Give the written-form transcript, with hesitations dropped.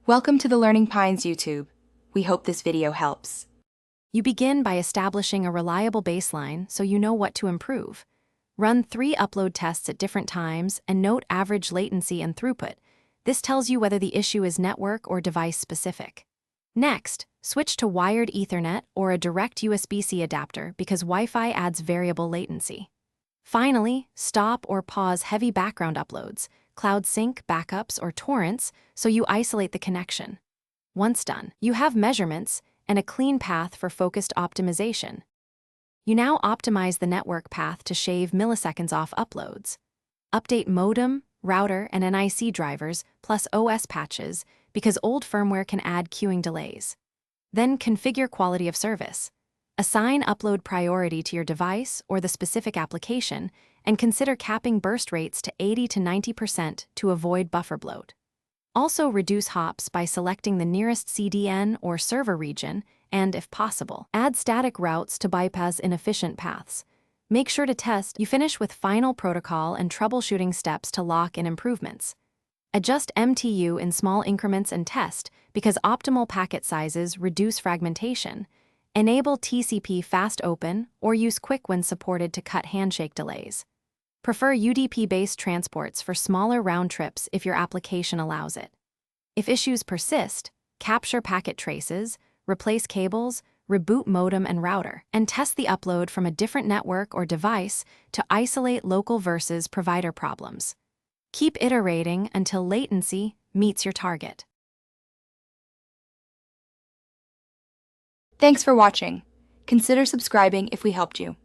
Welcome to the Learning Pines YouTube. We hope this video helps. You begin by establishing a reliable baseline so you know what to improve. Run 3 upload tests at different times and note average latency and throughput. This tells you whether the issue is network or device specific. Next, switch to wired Ethernet or a direct USB-C adapter because Wi-Fi adds variable latency. Finally, stop or pause heavy background uploads, cloud sync, backups, or torrents so you isolate the connection. Once done, you have measurements and a clean path for focused optimization. You now optimize the network path to shave milliseconds off uploads. Update modem, router, and NIC drivers plus OS patches because old firmware can add queuing delays. Then configure quality of service. Assign upload priority to your device or the specific application, and consider capping burst rates to 80 to 90% to avoid buffer bloat. Also reduce hops by selecting the nearest CDN or server region, and, if possible, add static routes to bypass inefficient paths. Make sure to test. You finish with final protocol and troubleshooting steps to lock in improvements. Adjust MTU in small increments and test because optimal packet sizes reduce fragmentation. Enable TCP fast open or use quick when supported to cut handshake delays. Prefer UDP-based transports for smaller round trips if your application allows it. If issues persist, capture packet traces, replace cables, reboot modem and router, and test the upload from a different network or device to isolate local versus provider problems. Keep iterating until latency meets your target. Thanks for watching. Consider subscribing if we helped you.